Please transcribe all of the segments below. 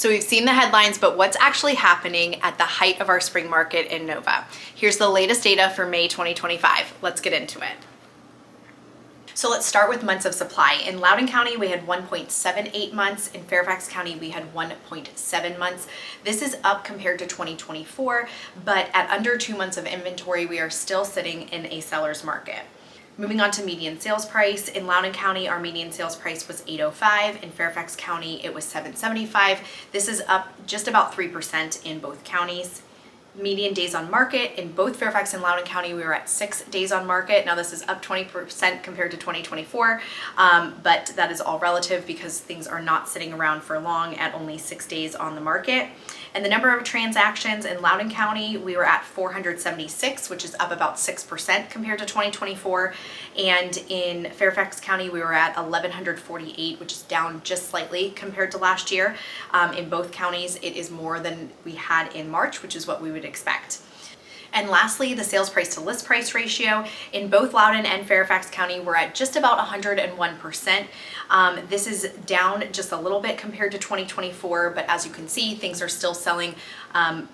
So we've seen the headlines, but what's actually happening at the height of our spring market in Nova? Here's the latest data for May 2025. Let's get into it. So let's start with months of supply. In Loudoun County, we had 1.78 months. In Fairfax County, we had 1.7 months. This is up compared to 2024, but at under 2 months of inventory, we are still sitting in a seller's market. Moving on to median sales price. In Loudoun County, our median sales price was $805. In Fairfax County, it was $775. This is up just about 3% in both counties. Median days on market in both Fairfax and Loudoun County, we were at 6 days on market. Now this is up 20% compared to 2024, but that is all relative because things are not sitting around for long at only 6 days on the market. And the number of transactions in Loudoun County, we were at 476, which is up about 6% compared to 2024. And in Fairfax County, we were at 1,148, which is down just slightly compared to last year. In both counties, it is more than we had in March, which is what we would expect. And lastly, the sales price to list price ratio in both Loudoun and Fairfax County, we're at just about 101%. This is down just a little bit compared to 2024, but as you can see, things are still selling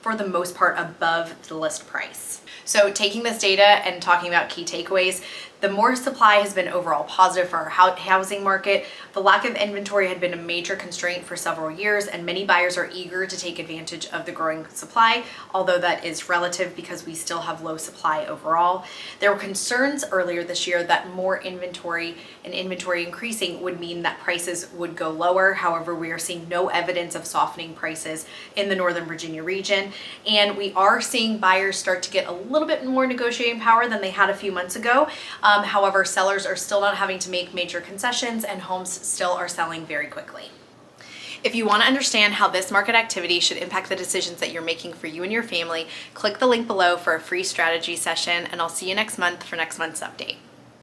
for the most part above the list price. So taking this data and talking about key takeaways, the more supply has been overall positive for our housing market. The lack of inventory had been a major constraint for several years, and many buyers are eager to take advantage of the growing supply, although that is relative because we still have low supply overall. There were concerns earlier this year that more inventory and inventory increasing would mean that prices would go lower. However, we are seeing no evidence of softening prices in the Northern Virginia region, and we are seeing buyers start to get a little bit more negotiating power than they had a few months ago. However, sellers are still not having to make major concessions and homes still are selling very quickly. If you want to understand how this market activity should impact the decisions that you're making for you and your family, click the link below for a free strategy session, and I'll see you next month for next month's update.